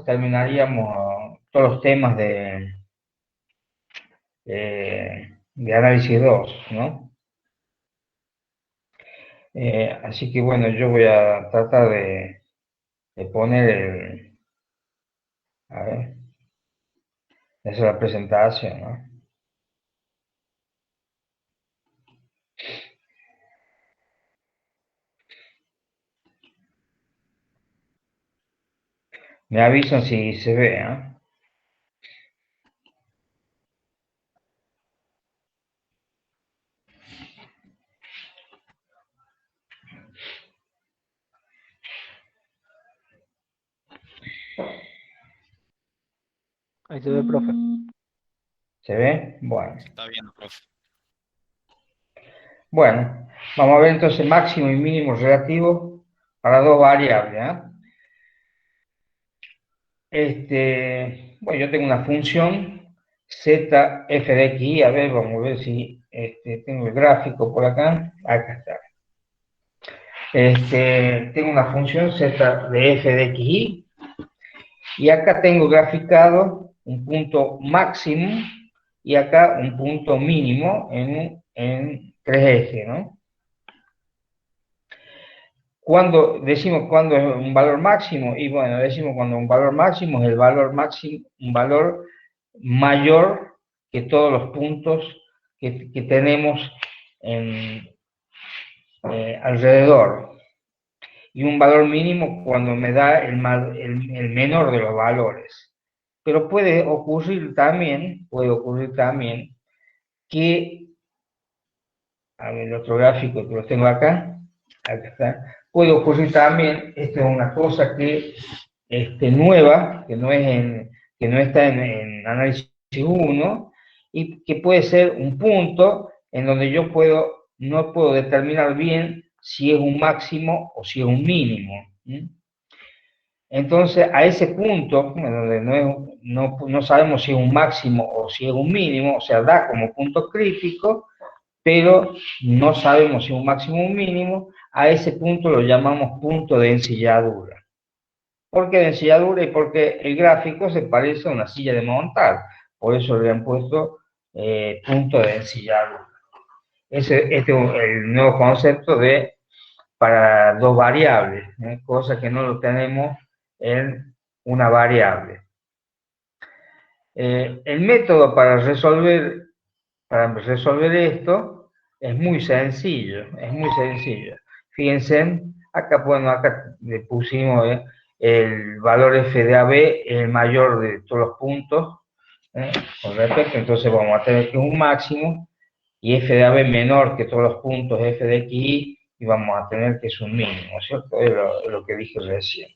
y terminaríamos todos los temas de análisis 2, ¿no? Así que bueno, yo voy a tratar de poner a ver, esa es la presentación, ¿no? Me avisan si se ve, ¿eh? Ahí se ve, profe. ¿Se ve? Bueno. Se está viendo, profe. Bueno, vamos a ver entonces máximo y mínimo relativo para dos variables, ¿eh? Bueno, yo tengo una función z f de x, a ver, vamos a ver si tengo el gráfico por acá. Acá está. Tengo una función z de f de x y acá tengo graficado un punto máximo y acá un punto mínimo en tres ejes, ¿no? Cuando decimos cuando es un valor máximo, y bueno, decimos cuando un valor máximo es el valor máximo, un valor mayor que todos los puntos que tenemos alrededor. Y un valor mínimo cuando me da el menor de los valores. Pero puede ocurrir también que, a ver, el otro gráfico que lo tengo acá está, puede ocurrir también, esta es una cosa que nueva, que no está en análisis 1, y que puede ser un punto en donde yo no puedo determinar bien si es un máximo o si es un mínimo. Entonces, a ese punto, en donde no sabemos si es un máximo o si es un mínimo, o sea, da como punto crítico, pero no sabemos si es un máximo o un mínimo, a ese punto lo llamamos punto de ensilladura. ¿Por qué de ensilladura? Y porque el gráfico se parece a una silla de montar, por eso le han puesto punto de ensilladura. Este es el nuevo concepto para dos variables, cosa que no lo tenemos en una variable. El método para resolver esto es muy sencillo, Fíjense, acá le pusimos el valor f de AB, el mayor de todos los puntos, con respecto, entonces vamos a tener que un máximo, y f de AB menor que todos los puntos f de xy, y vamos a tener que es un mínimo, ¿cierto? Es lo que dije recién.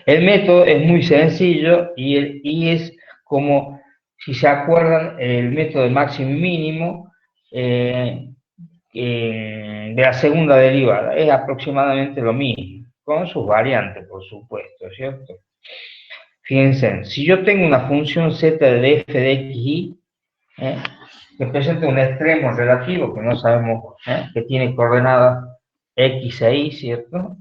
El método es muy sencillo y es como, si se acuerdan, el método de máximo y mínimo de la segunda derivada. Es aproximadamente lo mismo, con sus variantes, por supuesto, ¿cierto? Fíjense, si yo tengo una función z de f de xy, que presenta un extremo relativo que no sabemos, que tiene coordenadas x e y, ¿cierto?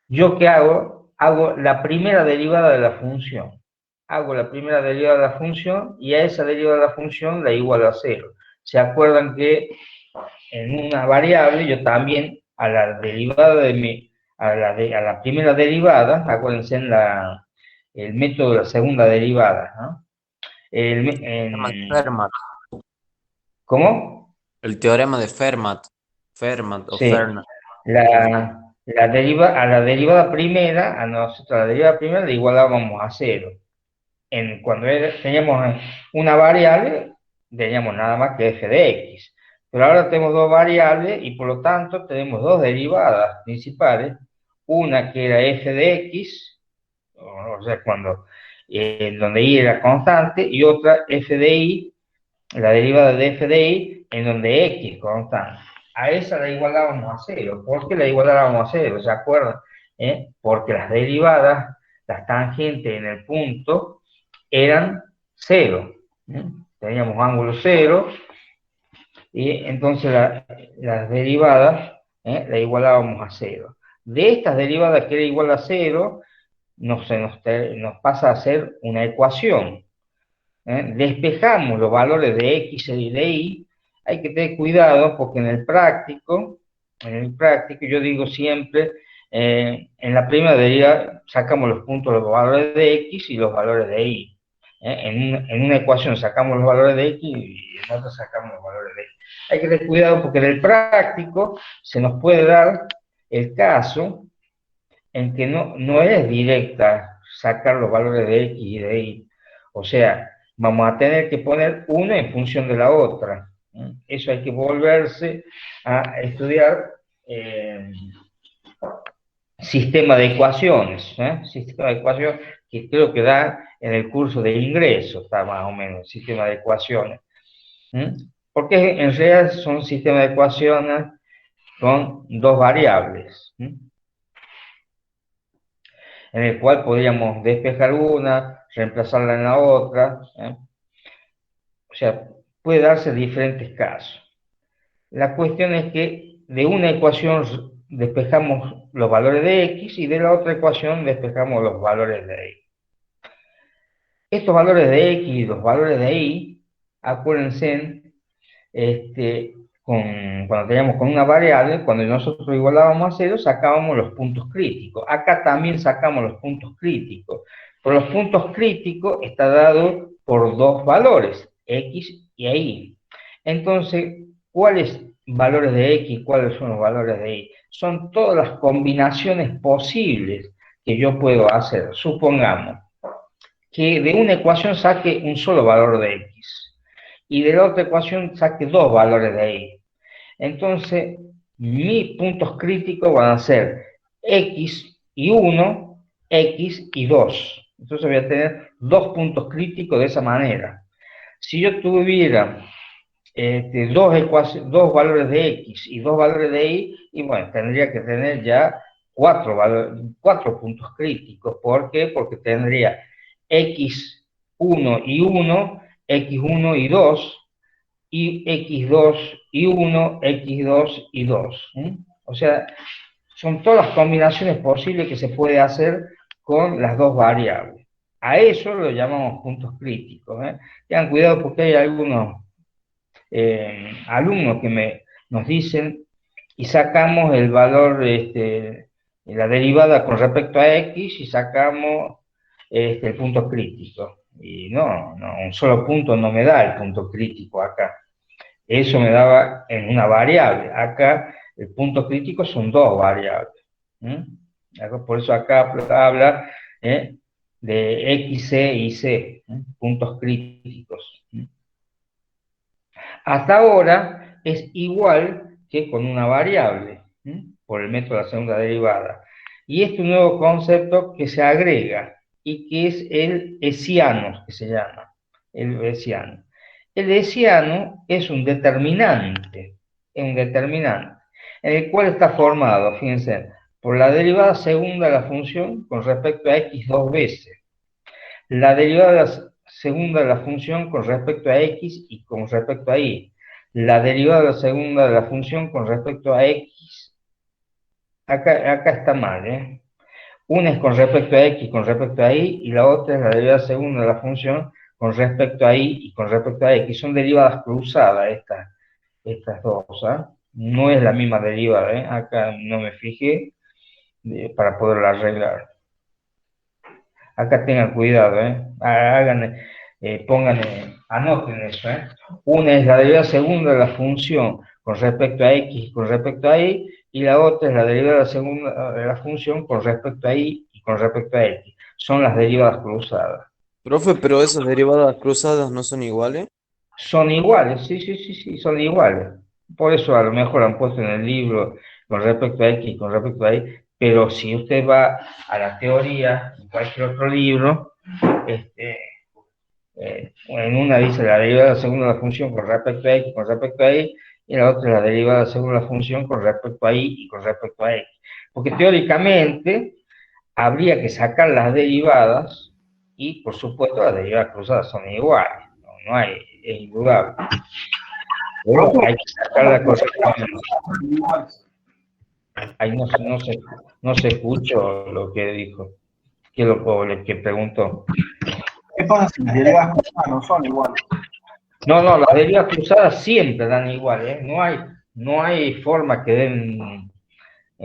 ¿Yo qué hago? Hago la primera derivada de la función. Hago la primera derivada de la función y a esa derivada de la función la igualo a 0. ¿Se acuerdan que en una variable yo también a la derivada a la primera derivada, acuérdense el método de la segunda derivada, ¿no? Fermat. ¿Cómo? El teorema de Fermat. Fermat o Sí. Fermat. A la derivada primera, a nosotros la derivada primera la igualábamos a 0. Cuando teníamos una variable, teníamos nada más que f de x. Pero ahora tenemos dos variables y por lo tanto tenemos dos derivadas principales. Una que era f de x, o sea, donde y era constante, y otra f de y, la derivada de f de y, en donde x es constante. A esa la igualábamos a 0. ¿Por qué la igualábamos a 0? ¿Se acuerdan? Porque las derivadas, las tangentes en el punto, eran 0. Teníamos ángulo 0 y entonces las derivadas la igualábamos a 0. de estas derivadas que era igual a 0, nos pasa a ser una ecuación. Despejamos los valores de x y de y. Hay que tener cuidado porque en el práctico yo digo siempre, en la primera derivada sacamos los puntos de los valores de x y los valores de y. En una ecuación sacamos los valores de x y en otra sacamos los valores de y. Hay que tener cuidado porque en el práctico se nos puede dar el caso en que no es directa sacar los valores de x y de y. O sea, vamos a tener que poner una en función de la otra. Eso hay que volverse a estudiar sistema de ecuaciones. Sistema de ecuaciones que creo que da en el curso de ingreso, está más o menos, sistema de ecuaciones. Porque en realidad son sistemas de ecuaciones con dos variables, en el cual podríamos despejar una, reemplazarla en la otra. O sea, puede darse diferentes casos. La cuestión es que de una ecuación despejamos los valores de x y de la otra ecuación despejamos los valores de y. Estos valores de x y los valores de y, acuérdense, cuando teníamos con una variable, cuando nosotros igualábamos a 0, sacábamos los puntos críticos. Acá también sacamos los puntos críticos. Pero los puntos críticos está dado por dos valores, x y y. Entonces, ¿cuáles valores de x y cuáles son los valores de y? Son todas las combinaciones posibles que yo puedo hacer. Supongamos que de una ecuación saque un solo valor de x y de la otra ecuación saque dos valores de y. Entonces, mis puntos críticos van a ser x y 1, x y 2. Entonces voy a tener dos puntos críticos de esa manera. Si yo tuviera dos valores de x y dos valores de y bueno, tendría que tener ya cuatro puntos críticos. ¿Por qué? Porque tendría x1 y 1, x1 y 2, y x2 y 1, x2 y 2. O sea, son todas las combinaciones posibles que se puede hacer con las dos variables. A eso lo llamamos puntos críticos. Tengan cuidado porque hay algunos alumnos que nos dicen y sacamos el valor, la derivada con respecto a x y sacamos el punto crítico. Y no, un solo punto no me da el punto crítico acá. Eso me daba en una variable. Acá el punto crítico son dos variables. Por eso acá habla de x, c y c, puntos críticos. Hasta ahora es igual que con una variable, por el método de la segunda derivada. Y este es un nuevo concepto que se agrega y que es el hessiano, que se llama, el hessiano. El hessiano es un determinante, en el cual está formado, fíjense, por la derivada segunda de la función con respecto a x dos veces, la derivada segunda de la función con respecto a x y con respecto a y, la derivada segunda de la función con respecto a x, acá está mal, una es con respecto a x y con respecto a y, y la otra es la derivada segunda de la función con respecto a y y con respecto a x. Son derivadas cruzadas estas dos, no es la misma derivada, acá no me fijé para poderla arreglar. Acá tengan cuidado, anoten eso. Una es la derivada segunda de la función con respecto a x y con respecto a y la otra es la derivada segunda de la función con respecto a y y con respecto a x. Son las derivadas cruzadas. Profe, pero esas derivadas cruzadas no son iguales. Son iguales, sí, son iguales. Por eso a lo mejor han puesto en el libro con respecto a x y con respecto a y, pero si usted va a la teoría, en cualquier otro libro, en una dice la derivada segunda de la función con respecto a x y con respecto a y la otra la derivada segunda de la función con respecto a y y con respecto a x. Porque teóricamente habría que sacar las derivadas y, por supuesto, las derivadas cruzadas son iguales, no hay, es indudable. Pero hay que sacar la correspondencia. Ahí no se escuchó lo que dijo, o lo que preguntó. ¿Qué pasa si las derivadas cruzadas no son iguales? No, las derivadas cruzadas siempre dan igual, ¿eh? No hay forma que den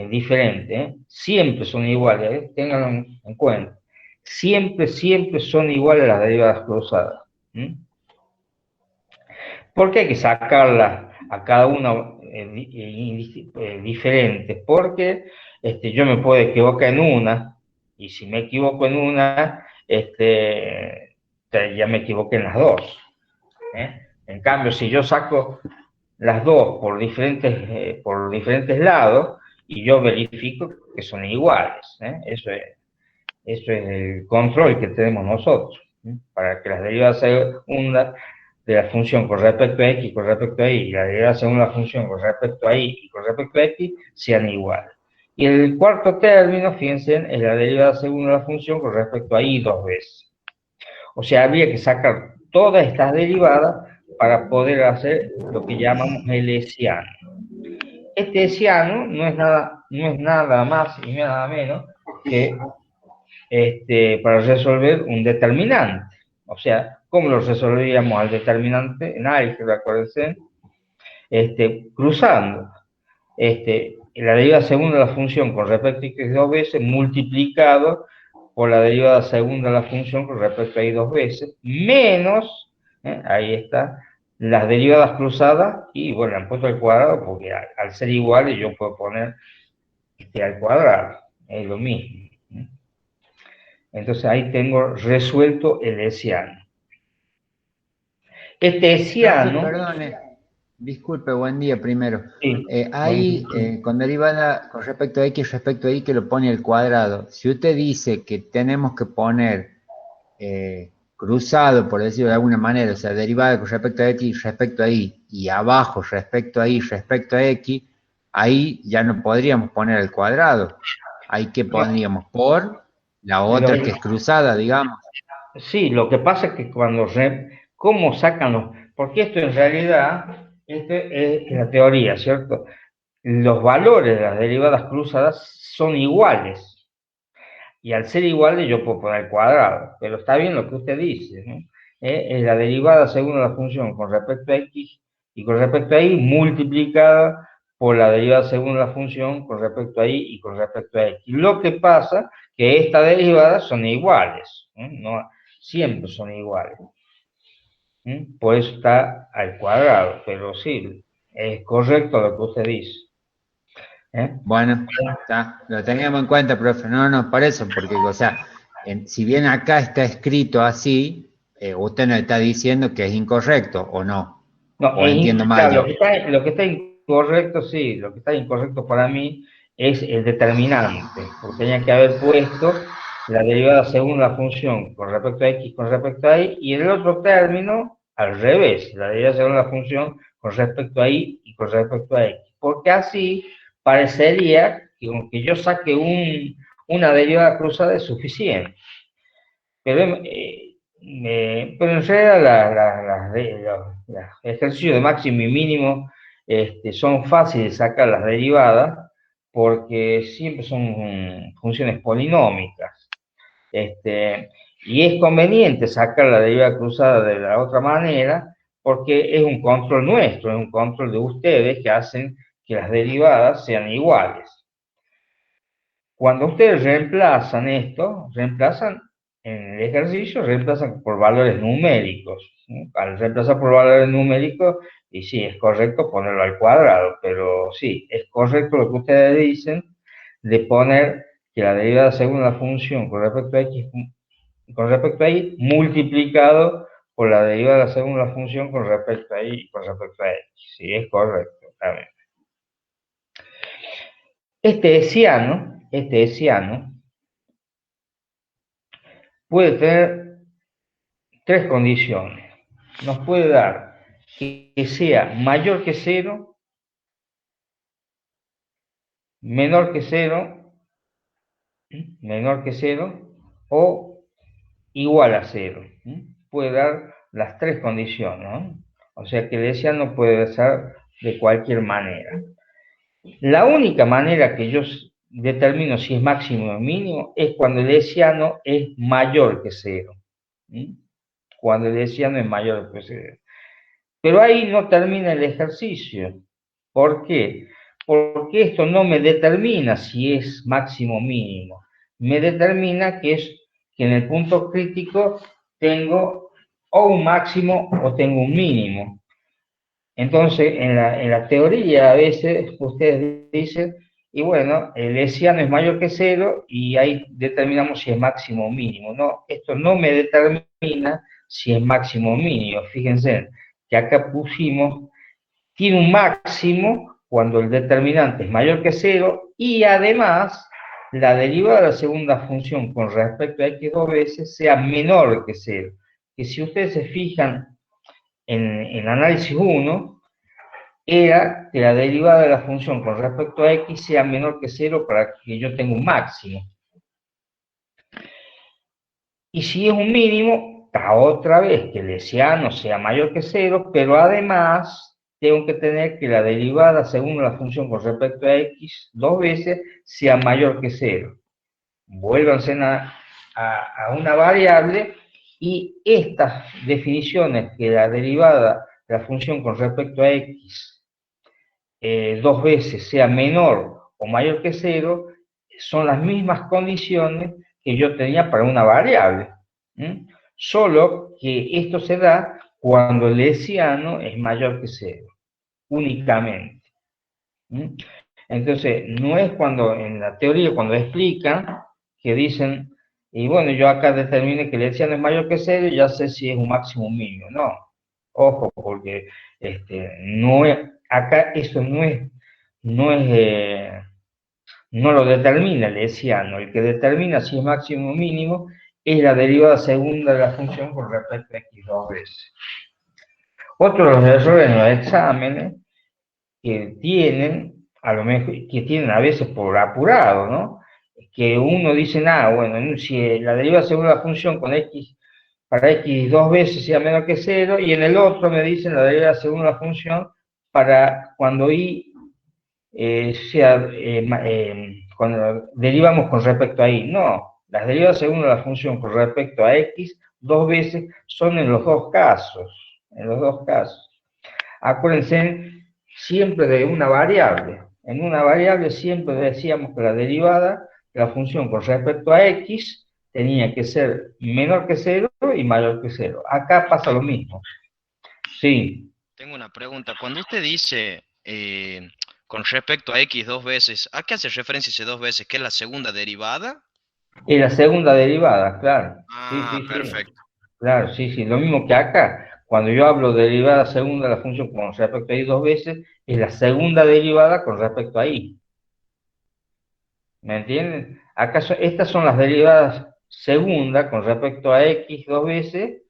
diferente, ¿eh? Siempre son iguales, ¿eh? Ténganlo en cuenta. Siempre son iguales las derivadas cruzadas. ¿Por qué hay que sacarlas a cada una diferente? Porque yo me puedo equivocar en una, y si me equivoco en una, ya me equivoqué en las dos. En cambio, si yo saco las dos por diferentes lados y yo verifico que son iguales, eso es el control que tenemos nosotros, para que las derivadas segundas de la función con respecto a x y con respecto a y la derivada segunda de la función con respecto a y y con respecto a x sean iguales. Y el cuarto término, fíjense, es la derivada segunda de la función con respecto a y dos veces. O sea, habría que sacar todas estas derivadas para poder hacer lo que llamamos el hessiano. Este hessiano no es nada más y nada menos que para resolver un determinante. O sea, ¿cómo lo resolveríamos al determinante en álgebra, acuérdense? Cruzando la derivada segunda de la función con respecto a x dos veces multiplicado por la derivada segunda de la función con respecto a y dos veces, menos, ahí está, las derivadas cruzadas, y bueno, han puesto al cuadrado porque al ser iguales yo puedo poner al cuadrado, es lo mismo. Entonces ahí tengo resuelto el hessiano. Este hessiano... Perdone, disculpe, buen día primero. Sí, Ahí, con derivada con respecto a x, respecto a y, que lo pone al cuadrado. Si usted dice que tenemos que poner cruzado, por decirlo de alguna manera, o sea, derivada con respecto a x, respecto a y, y abajo respecto a y, respecto a x, ahí ya no podríamos poner el cuadrado. Ahí que pondríamos por la otra que es cruzada, digamos. Sí, lo que pasa es que ¿cómo sacan los...? Porque esto en realidad, esto es la teoría, ¿cierto? Los valores de las derivadas cruzadas son iguales. Y al ser iguales yo puedo poner cuadrado. Pero está bien lo que usted dice, ¿no? Es la derivada según la función con respecto a x y con respecto a y multiplicada por la derivada según la función con respecto a y y con respecto a x. Lo que pasa que estas derivadas son iguales, no siempre son iguales. Por eso está al cuadrado, pero sí, es correcto lo que usted dice. Bueno, está, lo teníamos en cuenta, profe. No, por eso, porque, o sea, si bien acá está escrito así, usted nos está diciendo que es incorrecto, ¿o no? No, ¿O entiendo mal yo? lo que está incorrecto, sí, lo que está incorrecto para mí es el determinante, porque tenía que haber puesto la derivada según la función con respecto a x con respecto a y, y el otro término al revés, la derivada según la función con respecto a y y con respecto a x, porque así parecería que aunque yo saque una derivada cruzada es suficiente. Pero en realidad los ejercicios de máximo y mínimo son fáciles de sacar las derivadas porque siempre son funciones polinómicas. Y es conveniente sacar la derivada cruzada de la otra manera porque es un control nuestro, es un control de ustedes que hacen que las derivadas sean iguales. Cuando ustedes reemplazan esto, reemplazan en el ejercicio, reemplazan por valores numéricos. Al reemplazar por valores numéricos, y sí, es correcto ponerlo al cuadrado, pero sí, es correcto lo que ustedes dicen de poner que la derivada según la función con respecto a x, con respecto a y, multiplicado por la derivada según la función con respecto a y y con respecto a x. Sí, es correcto también. Este hessiano puede tener tres condiciones. Nos puede dar que sea mayor que cero, menor que cero o igual a cero. Puede dar las tres condiciones, ¿no? O sea que el hessiano puede ser de cualquier manera. La única manera que yo determino si es máximo o mínimo es cuando el hessiano es mayor que cero. ¿Mm? Cuando el hessiano es mayor que cero. Pero ahí no termina el ejercicio. ¿Por qué? Porque esto no me determina si es máximo o mínimo. Me determina que en el punto crítico tengo o un máximo o tengo un mínimo. Entonces, en la teoría a veces ustedes dicen, y bueno, el hessiano es mayor que cero y ahí determinamos si es máximo o mínimo. No, esto no me determina si es máximo o mínimo. Fíjense que acá pusimos, tiene un máximo cuando el determinante es mayor que cero y además la derivada de la segunda función con respecto a x dos veces sea menor que cero. Que si ustedes se fijan en análisis 1, era que la derivada de la función con respecto a x sea menor que cero para que yo tenga un máximo. Y si es un mínimo, está otra vez que el hessiano sea mayor que cero, pero además tengo que tener que la derivada según la función con respecto a x dos veces sea mayor que cero. Vuélvanse a una variable y estas definiciones que la derivada de la función con respecto a x dos veces sea menor o mayor que cero, son las mismas condiciones que yo tenía para una variable. Solo que esto se da cuando el hessiano es mayor que cero, únicamente. Entonces, no es cuando en la teoría, cuando explican, que dicen, y bueno, yo acá determine que el hessiano es mayor que cero y ya sé si es un máximo o un mínimo. No, ojo, porque no es, acá eso no lo determina el hessiano. El que determina si es máximo o mínimo es la derivada segunda de la función con respecto a x dos veces. Otro de los errores en los exámenes que tienen, a lo mejor, que tienen a veces por apurado, ¿no? Que uno dice, bueno, si la derivada segunda de la función con x para x dos veces sea menor que cero, y en el otro me dicen la derivada según la función para cuando y cuando derivamos con respecto a y. No, las derivadas según la función con respecto a x dos veces son en los dos casos. En los dos casos. Acuérdense siempre de una variable. En una variable siempre decíamos que la derivada de la función con respecto a x tenía que ser menor que cero y mayor que cero. Acá pasa lo mismo. Sí. Tengo una pregunta. Cuando usted dice con respecto a x dos veces, ¿a qué hace referencia ese dos veces? ¿Qué es la segunda derivada? Es la segunda derivada, claro. Ah, Sí. perfecto. Claro, sí. Lo mismo que acá. Cuando yo hablo de derivada segunda de la función con respecto a y dos veces, es la segunda derivada con respecto a y. ¿Me entienden? ¿Acaso estas son las derivadas segunda con respecto a x dos veces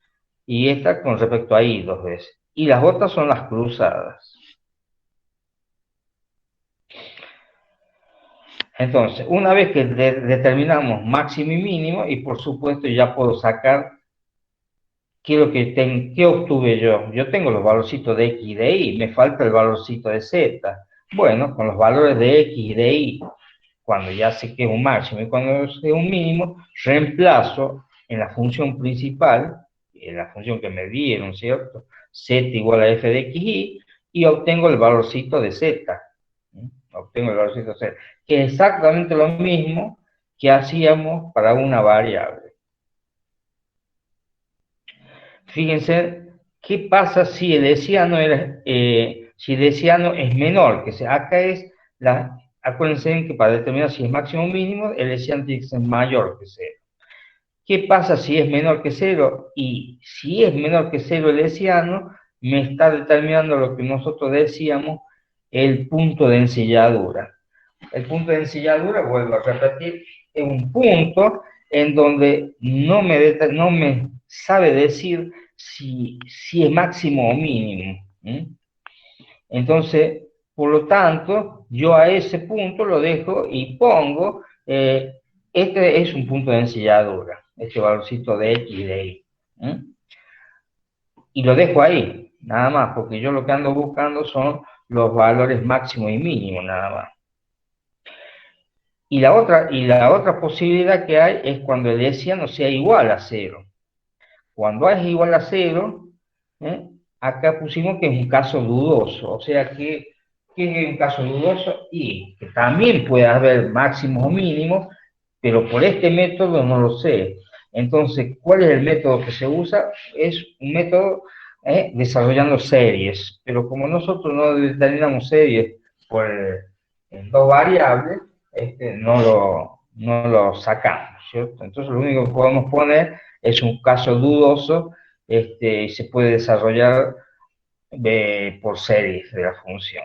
y esta con respecto a y dos veces? Y las otras son las cruzadas. Entonces, una vez que determinamos máximo y mínimo, y por supuesto ya puedo sacar ¿qué obtuve yo? Yo tengo los valorcitos de x y de y, me falta el valorcito de z. Bueno, con los valores de x y de y, cuando ya sé que es un máximo y cuando es un mínimo, reemplazo en la función principal, en la función que me dieron, ¿cierto? Z igual a f de x y obtengo el valorcito de z. Obtengo el valorcito de z, que es exactamente lo mismo que hacíamos para una variable. Fíjense, ¿qué pasa si el hessiano es menor? Que acá acuérdense que para determinar si es máximo o mínimo, el hessiano tiene que ser mayor que cero. ¿Qué pasa si es menor que cero? Y si es menor que cero el hessiano, me está determinando lo que nosotros decíamos, el punto de ensilladura. El punto de ensilladura, vuelvo a repetir, es un punto en donde no me sabe decir si es máximo o mínimo. Entonces, por lo tanto, yo a ese punto lo dejo y pongo, este es un punto de ensilladura, este valorcito de x y de y. Y lo dejo ahí, nada más, porque yo lo que ando buscando son los valores máximos y mínimos nada más. Y la otra posibilidad que hay es cuando el hessiano sea igual a cero. Cuando A es igual a cero, acá pusimos que es un caso dudoso. O sea que, ¿qué es un caso dudoso? Y que también puede haber máximos o mínimos, pero por este método no lo sé. Entonces, ¿cuál es el método que se usa? Es un método desarrollando series. Pero como nosotros no determinamos series por, en dos variables, no lo sacamos, ¿cierto? Entonces, lo único que podemos poner es un caso dudoso, y se puede desarrollar por series de la función.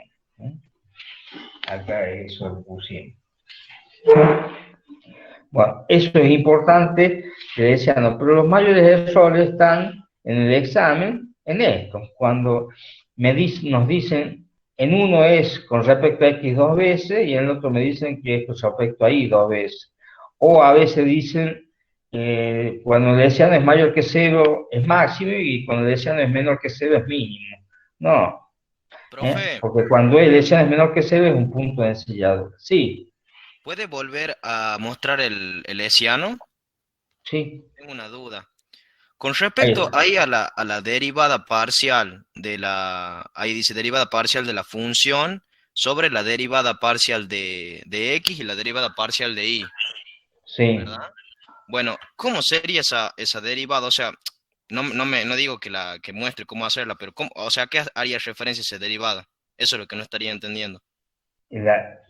Acá eso lo pusimos. Bueno, eso es importante, que decía, no, pero los mayores errores están en el examen, en esto, cuando nos dicen, en uno es con respecto a x dos veces y en el otro me dicen que es con respecto a y dos veces. O a veces dicen, cuando el hessiano es mayor que cero es máximo y cuando el hessiano es menor que cero es mínimo. No, Profe, porque cuando el hessiano es menor que cero es un punto de ensilladura. Sí, ¿puede volver a mostrar el hessiano? sí, Tengo una duda. Con ahí respecto está. ahí a la derivada parcial ahí dice derivada parcial de la función sobre la derivada parcial de x y la derivada parcial de y, Sí. ¿verdad? Bueno, ¿cómo sería esa derivada? O sea, no digo que muestre cómo hacerla, pero o sea, ¿a qué haría referencia esa derivada? Eso es lo que no estaría entendiendo.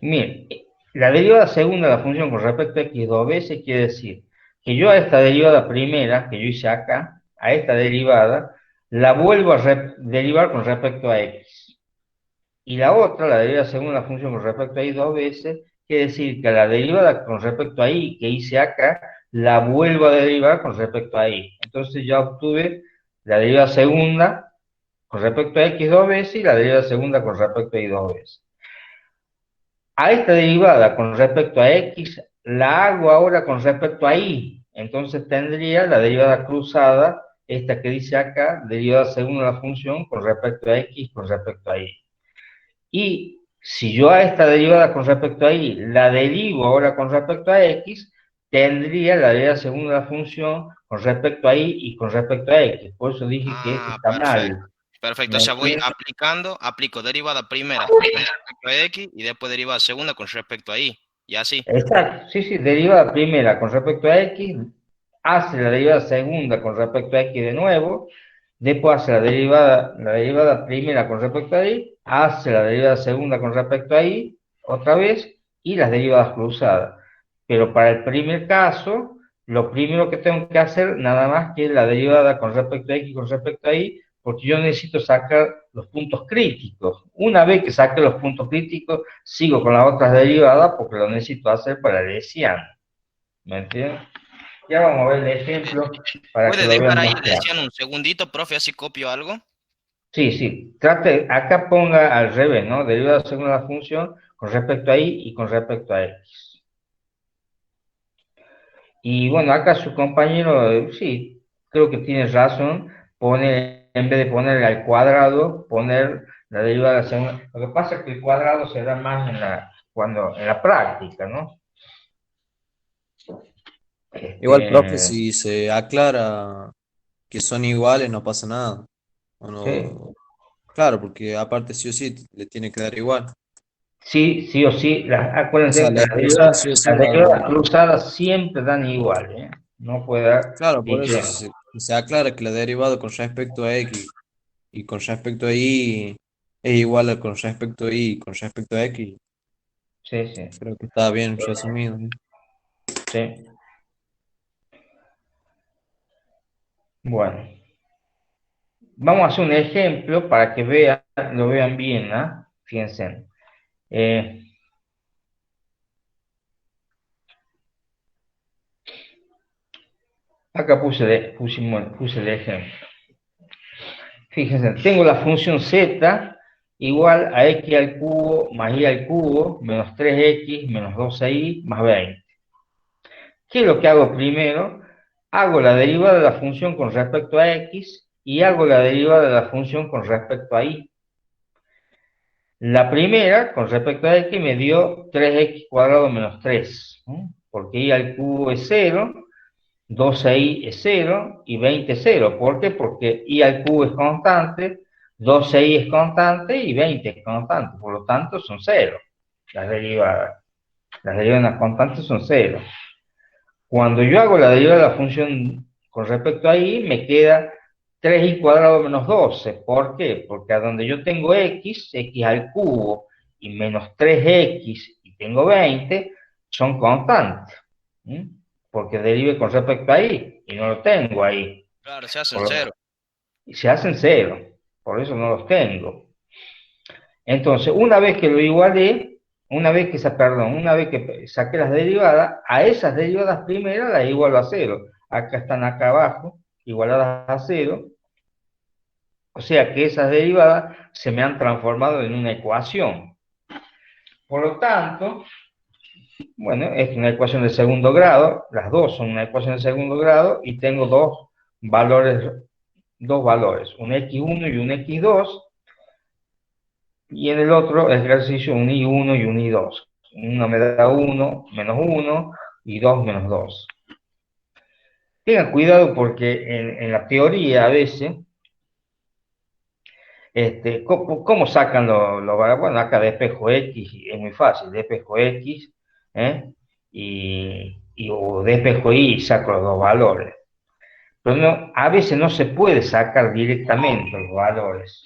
Mire, la derivada segunda de la función con respecto a x dos veces quiere decir que yo a esta derivada primera que yo hice acá, a esta derivada, la vuelvo a derivar con respecto a x. Y la otra, la derivada segunda de la función con respecto a y dos veces, quiere decir que la derivada con respecto a y que hice acá, la vuelvo a derivar con respecto a y. Entonces ya obtuve la derivada segunda con respecto a x dos veces y la derivada segunda con respecto a y dos veces. A esta derivada con respecto a x la hago ahora con respecto a y. Entonces tendría la derivada cruzada, esta que dice acá, derivada segunda de la función con respecto a x con respecto a y. Y si yo a esta derivada con respecto a y la derivo ahora con respecto a x, tendría la derivada segunda de la función con respecto a y con respecto a x. Por eso dije que esto Ah, está perfecto. mal. Perfecto, o ¿Me sea, voy entiendes? aplico derivada primera con respecto a x y después derivada segunda con respecto a y. Y así. Exacto, sí, sí, derivada primera con respecto a x, hace la derivada segunda con respecto a x de nuevo, después hace la derivada primera con respecto a y, hace la derivada segunda con respecto a y, otra vez, y las derivadas cruzadas. Pero para el primer caso, lo primero que tengo que hacer nada más que la derivada con respecto a x con respecto a y, porque yo necesito sacar los puntos críticos. Una vez que saque los puntos críticos, sigo con las otras derivadas porque lo necesito hacer para el hessiano. ¿Me entiendes? Ya vamos a ver el ejemplo para que ¿Puede lo dejar vean ahí más el claro. hessiano un segundito, profe, así copio algo? Sí, sí, acá ponga al revés, ¿no? Derivada según la función con respecto a y y con respecto a x. Y bueno, acá su compañero, sí, creo que tiene razón, en vez de ponerle al cuadrado, poner la derivada de la segunda. Lo que pasa es que el cuadrado se da más en la práctica, ¿no? Igual, profe, Este, si se aclara que son iguales, no pasa nada. O sí, no, claro, porque aparte sí o sí le tiene que dar igual. sí, sí o sí, O sea, acuérdense que la expresión sí o sí las va a dar derivadas igual. cruzadas siempre dan igual, ¿eh? No puede dar Claro, por eso, diferencia. si se aclara que la derivada con respecto a x y con respecto a y es igual a con respecto a y y con respecto a x, Sí, sí, creo que está bien resumido, ¿no? sí. Bueno, vamos a hacer un ejemplo para que lo vean bien, ¿no? Fíjense. Eh, Acá puse el ejemplo. Fíjense, tengo la función z igual a x al cubo más y al cubo menos 3x menos 12y más 20. ¿Qué es lo que hago primero? Hago la derivada de la función con respecto a x y hago la derivada de la función con respecto a y. La primera, con respecto a x, me dio 3x cuadrado menos 3, ¿no? Porque y al cubo es 0, 12y es 0 y 20 es 0. ¿Por qué? Porque y al cubo es constante, 12y es constante y 20 es constante. Por lo tanto, son 0 las derivadas. Las derivadas de las constantes son 0. Cuando yo hago la derivada de la función con respecto a y, me queda 3y cuadrado menos 12. ¿Por qué? Porque a donde yo tengo x al cubo y menos 3x y tengo 20, son constantes. ¿Mm? Porque derive con respecto a y no lo tengo ahí. Claro, se hacen Por- cero. Y se hacen 0, por eso no los tengo. Entonces, una vez que lo igualé, una vez que saqué las derivadas, a esas derivadas primeras las igualo a 0. Acá están acá abajo, igualadas a 0. O sea que esas derivadas se me han transformado en una ecuación. Por lo tanto, bueno, es una ecuación de segundo grado, las dos son una ecuación de segundo grado y tengo dos valores, un x1 y un x2, y en el otro ejercicio un y1 y un y2. Uno me da 1 menos 1 y 2 menos 2. Tengan cuidado porque en la teoría a veces, ¿cómo sacan los valores? Bueno, acá despejo x, es muy fácil, despejo x, o despejo y saco los dos valores. Pero no, a veces no se puede sacar directamente los valores.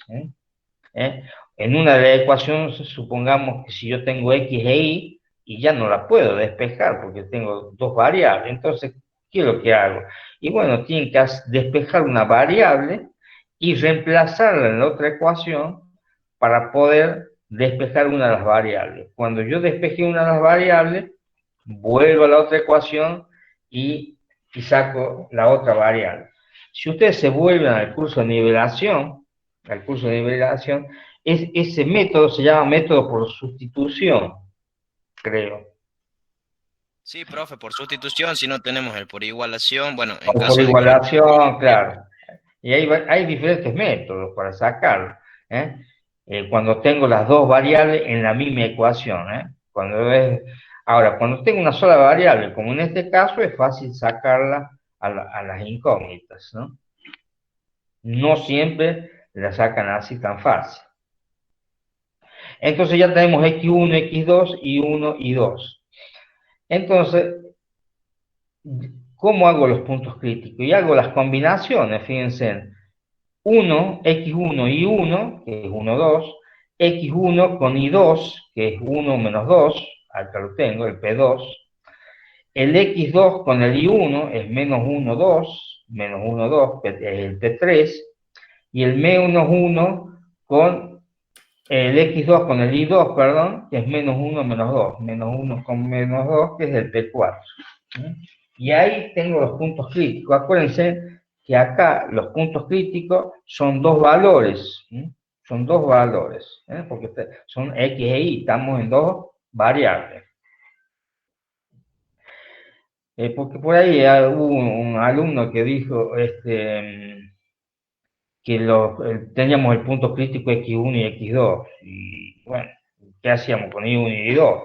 En una de las ecuaciones, supongamos que si yo tengo x e y ya no la puedo despejar porque tengo dos variables, entonces, ¿qué es lo que hago? Y bueno, tienen que despejar una variable y reemplazarla en la otra ecuación para poder despejar una de las variables. Cuando yo despejé una de las variables, vuelvo a la otra ecuación y saco la otra variable. Si ustedes se vuelven al curso de nivelación, ese método se llama método por sustitución, creo. Sí, profe, por sustitución, si no tenemos el por igualación, bueno, en O caso por de que... igualación, claro. Y hay diferentes métodos para sacarlo. Cuando tengo las dos variables en la misma ecuación. Ahora, cuando tengo una sola variable, como en este caso, es fácil sacarla a las incógnitas, ¿no? No siempre la sacan así tan fácil. Entonces ya tenemos x1, x2 y 1 y 2. Entonces, ¿cómo hago los puntos críticos? Y hago las combinaciones, fíjense. 1, x1 y 1, que es 1, 2, x1 con y2, que es 1 menos 2, acá lo tengo, el P2, el x2 con el y1 es menos 1, 2, menos 1, 2, es el P3, y el menos 1 con el x2 con el y2, perdón, que es menos 1 menos 2, menos 1 con menos 2, que es el P4. Y ahí tengo los puntos críticos. Acuérdense que acá los puntos críticos son dos valores, porque son x e y, estamos en dos variables. Porque por ahí hubo un alumno que dijo que teníamos el punto crítico x1 y x2, y bueno, ¿qué hacíamos con y1 y y2?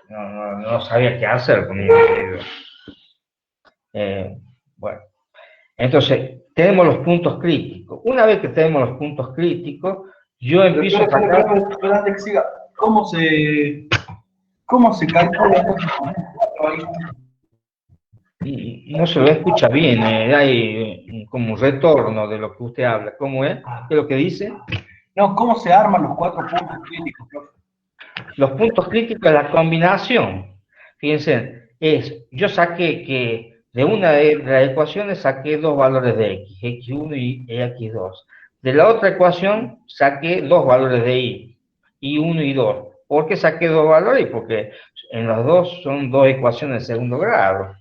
No sabía qué hacer con y1 y y2. Bueno. Entonces, tenemos los puntos críticos. Una vez que tenemos los puntos críticos, yo empiezo a sacar... Pero antes que siga, ¿cómo se calcula esto? No se lo escucha bien, hay como un retorno de lo que usted habla. ¿Cómo es? ¿Qué es lo que dice? No, ¿cómo se arman los 4 puntos críticos, profe? Los puntos críticos es la combinación. Fíjense, yo saqué que de una de las ecuaciones saqué dos valores de x, x1 y x2. De la otra ecuación saqué dos valores de y 1 y 2. ¿Por qué saqué dos valores? Porque en los dos son dos ecuaciones de segundo grado.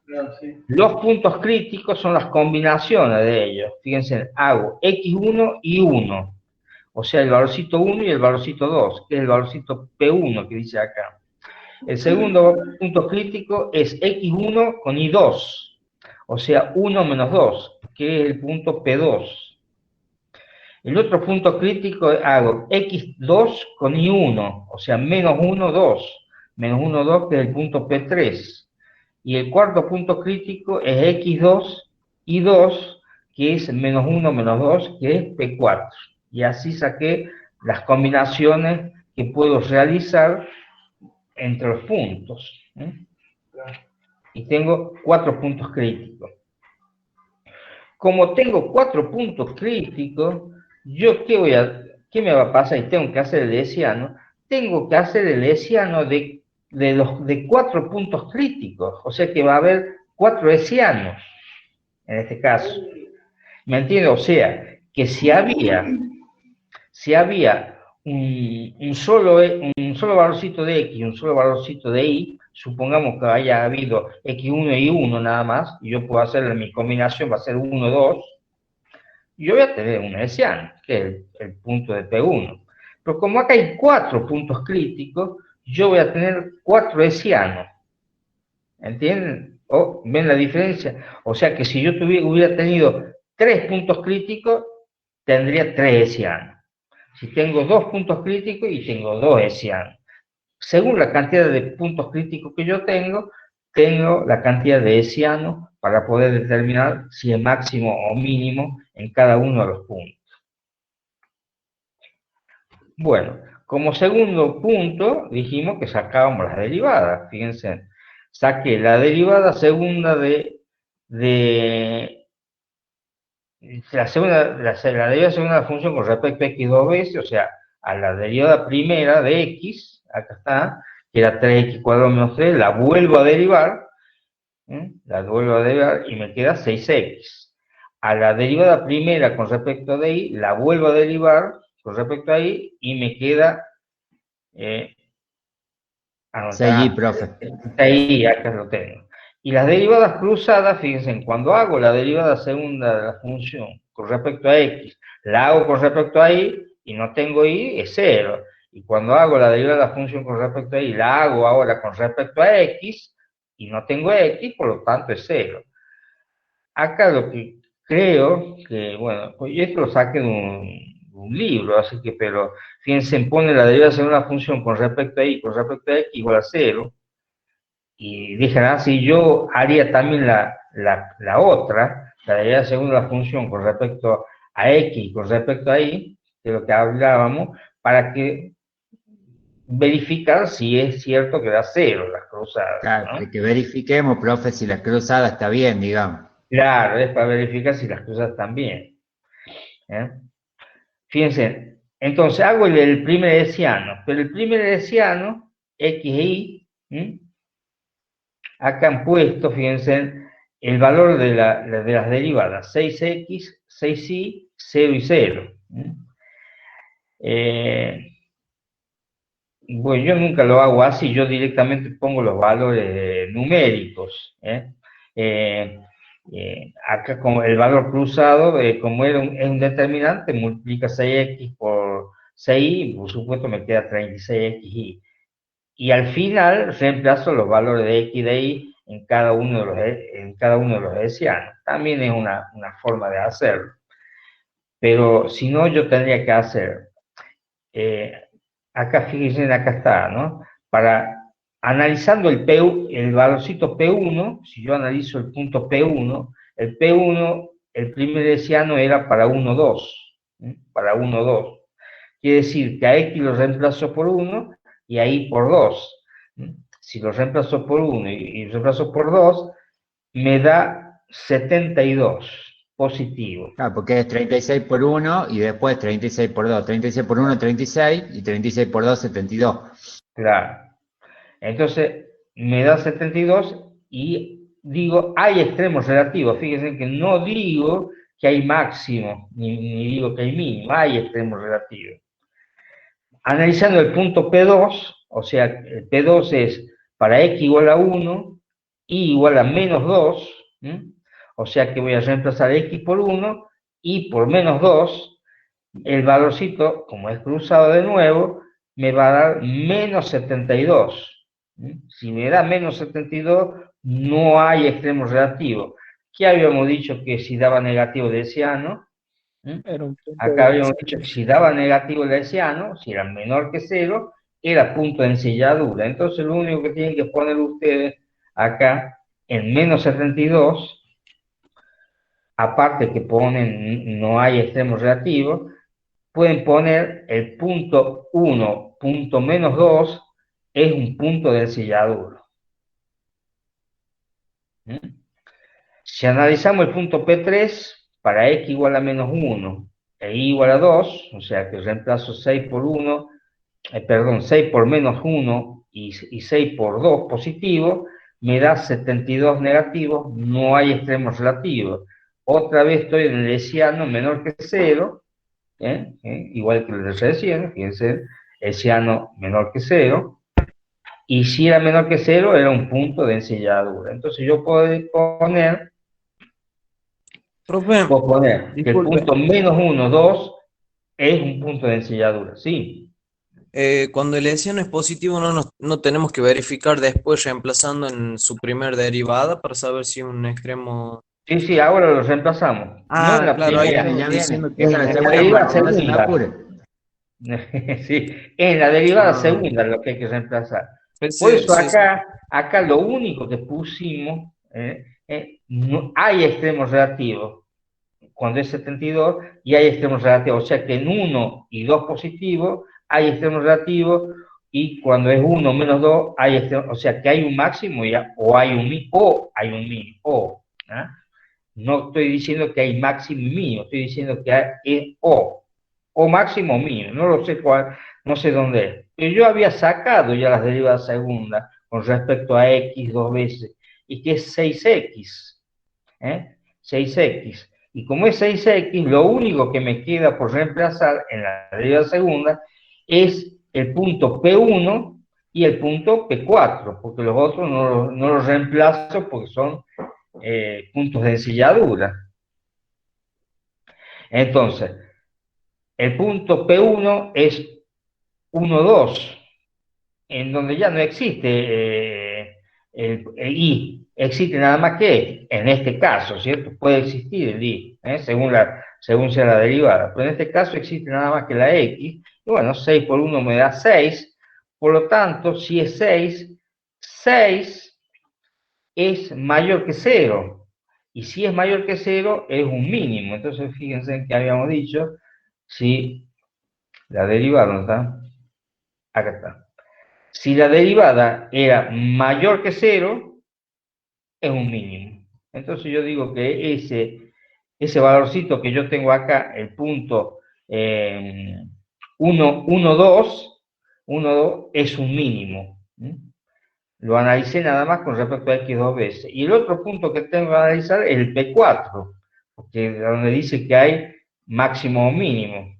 Claro, sí. Los puntos críticos son las combinaciones de ellos. Fíjense, hago x1 y 1. O sea, el valorcito 1 y el valorcito 2, que es el valorcito P1 que dice acá. El segundo punto crítico es x1 con y2, o sea, 1 menos 2, que es el punto P2. El otro punto crítico hago x2 con i1, o sea, menos 1, 2. Menos 1, 2, que es el punto P3. Y el cuarto punto crítico es x2, i2, que es menos 1, menos 2, que es P4. Y así saqué las combinaciones que puedo realizar entre los puntos. Y tengo 4 puntos críticos. Como tengo 4 puntos críticos, yo ¿qué me va a pasar? Y tengo que hacer el hessiano. Tengo que hacer el hessiano de 4 puntos críticos. O sea que va a haber 4 hessianos, en este caso. ¿Me entiendes? O sea, que si había un solo valorcito de X y un solo valorcito de Y, supongamos que haya habido X1 y 1 nada más, y yo puedo hacer mi combinación, va a ser 1, 2, yo voy a tener un hessiano, que es el punto de P1. Pero como acá hay 4 puntos críticos, yo voy a tener 4 hessianos. ¿Entienden? ¿Ven la diferencia? O sea que si yo hubiera tenido 3 puntos críticos, tendría 3 hessianos. Si tengo 2 puntos críticos y tengo 2 hessianos. Según la cantidad de puntos críticos que yo tengo la cantidad de hessianos para poder determinar si es máximo o mínimo en cada uno de los puntos. Bueno, como segundo punto, dijimos que sacábamos las derivadas. Fíjense, saqué la derivada segunda la derivada segunda de la función con respecto a x dos veces, o sea, a la derivada primera de x, acá está, que era 3x cuadrado menos 3, la vuelvo a derivar, y me queda 6x. A la derivada primera con respecto a y, la vuelvo a derivar con respecto a y, y me queda... 6y, profe. Ahí, acá lo tengo. Y las derivadas cruzadas, fíjense, cuando hago la derivada segunda de la función con respecto a x, la hago con respecto a y no tengo y, es 0. Y cuando hago la derivada de la función con respecto a y, la hago ahora con respecto a x y no tengo x, por lo tanto es 0. Acá lo que creo que, bueno, pues esto lo saqué de un libro, así que, pero fíjense, pone la derivada segunda de la función con respecto a y con respecto a x igual a 0. Y dije, si yo haría también la otra, la derivada segunda de la función con respecto a x y con respecto a y, de lo que hablábamos, para que verificar si es cierto que da 0 las cruzadas. Claro, ¿no? que verifiquemos, profe, si la cruzada está bien, digamos. Claro, es para verificar si las cruzadas están bien. Fíjense, entonces hago el primer hessiano, pero el primer hessiano, x e y, acá han puesto, fíjense, el valor de las derivadas, 6x, 6y, 0 y 0. Bueno, yo nunca lo hago así, yo directamente pongo los valores numéricos. Acá con el valor cruzado, como es un determinante, multiplica 6x por 6y, por supuesto me queda 36xy. Y al final reemplazo los valores de x y de y en cada uno de los hessianos. También es una forma de hacerlo. Pero si no, yo tendría que hacer, acá fíjense, acá está, ¿no? Analizando el valorcito P1, si yo analizo el punto P1, el P1, el primer hessiano era para 1, 2. Para 1, 2. Quiere decir que a x lo reemplazo por 1 y a y por 2. Si lo reemplazo por 1 y reemplazo por 2, me da 72 positivo. Claro, porque es 36 por 1 y después 36 por 2. 36 por 1, 36 y 36 por 2, 72. Claro. Entonces, me da 72 y digo, hay extremos relativos. Fíjense que no digo que hay máximo, ni digo que hay mínimo, hay extremos relativos. Analizando el punto P2, o sea, el P2 es para x igual a 1, y igual a menos 2, o sea que voy a reemplazar x por 1, y por menos 2, el valorcito, como es cruzado de nuevo, me va a dar menos 72. Si me da menos 72, no hay extremos relativos. ¿Qué habíamos dicho que si daba negativo de hessiano? ¿Mm? Era un punto Acá de habíamos dicho que si daba negativo el hessiano, si era menor que 0, era punto de ensilladura. Entonces lo único que tienen que poner ustedes acá en menos 72, aparte que ponen no hay extremos relativos, pueden poner el punto 1, punto menos 2, es un punto de ensilladura. ¿Mm? Si analizamos el punto P3, para x igual a menos 1 e y igual a 2, o sea que reemplazo 6 por 1, perdón, 6 por menos 1 y 6 por 2 positivo, me da 72 negativos, no hay extremos relativos. Otra vez estoy en el hessiano menor que 0, igual que el de recién, fíjense, hessiano menor que 0, y si era menor que 0 era un punto de ensilladura. Entonces yo puedo poner Profe, que el disculpe, punto menos 1, 2 es un punto de ensilladura, ¿sí? cuando el hessiano es positivo no tenemos que verificar después reemplazando en su primer derivada para saber si un extremo... Sí, sí, ahora lo reemplazamos. No en la claro, ahí primera, Ya estamos viene, diciendo que esa es la en la segunda derivada parte, no se me segunda. apure. Sí, en la derivada Ah. segunda es lo que hay que reemplazar. Por Sí, eso sí, sí. acá lo único que pusimos, no hay extremos relativos cuando es 72 y hay extremos relativos. O sea que en 1 y 2 positivos hay extremos relativos y cuando es 1 menos 2 hay extremos, o sea que hay un máximo o hay un mínimo. ¿Ah? No estoy diciendo que hay máximo y mínimo, estoy diciendo que es o máximo o mínimo, no lo sé cuál, no sé dónde es. Pero yo había sacado ya las derivadas segundas con respecto a x dos veces, y que es 6x, 6x. Y como es 6x, lo único que me queda por reemplazar en la derivada segunda es el punto P1 y el punto P4, porque los otros no los reemplazo porque son puntos de ensilladura. Entonces, el punto P1 es 1, 2, en donde ya no existe el I, existe nada más que en este caso, ¿cierto? Puede existir el I, según sea la derivada, pero en este caso existe nada más que la X, y bueno, 6 por 1 me da 6, por lo tanto, si es 6, 6 es mayor que 0. Y si es mayor que 0, es un mínimo. Entonces, fíjense que habíamos dicho, si la derivada, ¿no está? Acá está. Si la derivada era mayor que 0, es un mínimo. Entonces yo digo que ese valorcito que yo tengo acá, el punto 1, 2, es un mínimo. Lo analicé nada más con respecto a x dos veces. Y el otro punto que tengo que analizar es el P4, porque donde dice que hay máximo o mínimo.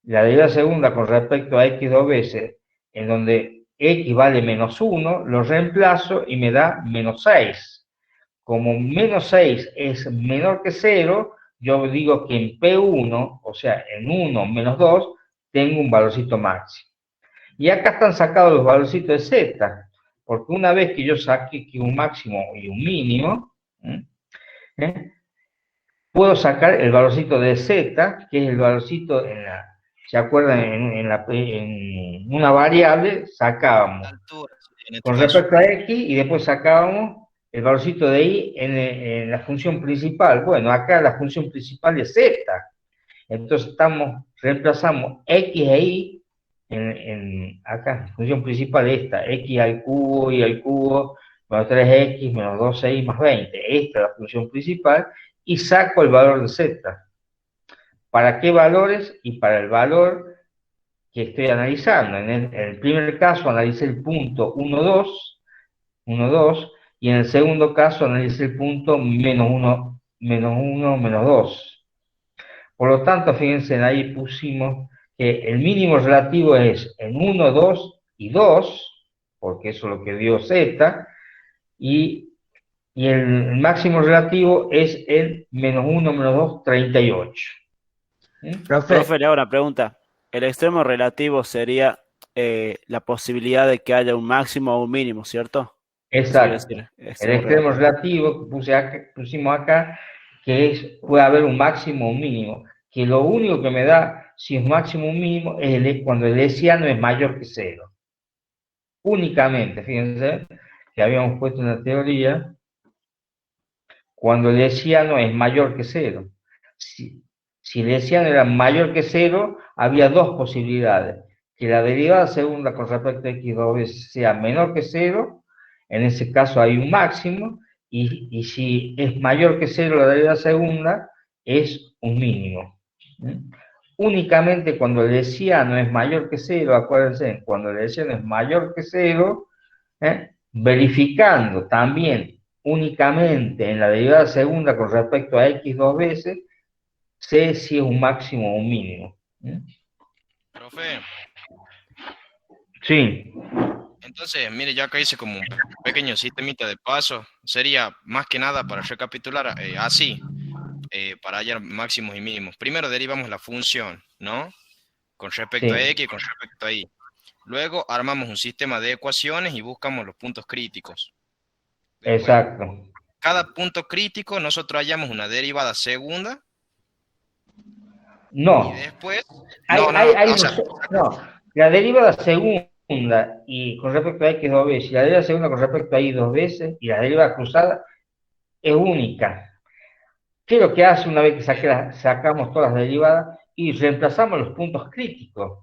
La derivada segunda con respecto a x dos veces, en donde x vale menos 1, lo reemplazo y me da menos 6. Como menos 6 es menor que 0, yo digo que en P1, o sea, en 1 menos 2, tengo un valorcito máximo. Y acá están sacados los valorcitos de z, porque una vez que yo saque que un máximo y un mínimo, puedo sacar el valorcito de z, que es el valorcito ¿se acuerdan? En una variable sacábamos con respecto a x y después sacábamos el valorcito de y en la función principal. Bueno, acá la función principal es z. Entonces reemplazamos x e y acá, la función principal es esta, x al cubo y al cubo, menos 3x, menos 2y más 20. Esta es la función principal y saco el valor de z. ¿Para qué valores? Y para el valor que estoy analizando. En el primer caso analicé el punto 1, 2, y en el segundo caso analicé el punto menos 1, menos 2. Por lo tanto, fíjense, ahí pusimos que el mínimo relativo es en 1, 2 y 2, porque eso es lo que dio z, y el máximo relativo es el menos 1, menos 2, 38. Profe, le hago una pregunta. El extremo relativo sería la posibilidad de que haya un máximo o un mínimo, ¿cierto? Exacto. Decir, El extremo relativo que pusimos acá, que puede haber un máximo o un mínimo. que lo único que me da si es máximo o mínimo es cuando el hessiano es mayor que cero. Únicamente, fíjense, que habíamos puesto en la teoría, cuando el hessiano es mayor que cero. Si el hessiano era mayor que cero, había dos posibilidades. Que la derivada segunda con respecto a x dos veces sea menor que cero, en ese caso hay un máximo, y si es mayor que cero la derivada segunda, es un mínimo. Únicamente cuando el hessiano es mayor que cero, acuérdense, cuando el hessiano es mayor que cero, verificando también únicamente en la derivada segunda con respecto a x dos veces, sé si es un máximo o un mínimo. Profe, Sí, entonces, mire, ya acá hice como un pequeño sistemita de paso. Sería más que nada para recapitular así, para hallar máximos y mínimos. Primero derivamos la función, ¿no? Con respecto a sí, x y con respecto a y. Luego armamos un sistema de ecuaciones y buscamos los puntos críticos. Después, exacto. cada punto crítico nosotros hallamos una derivada segunda y No, después... hay, No, no, hay, no, hay o sea, no, la derivada segunda y con respecto a x dos veces, y la derivada segunda con respecto a y dos veces, y la derivada cruzada es única. ¿Qué es lo que hace una vez que sacamos todas las derivadas y reemplazamos los puntos críticos?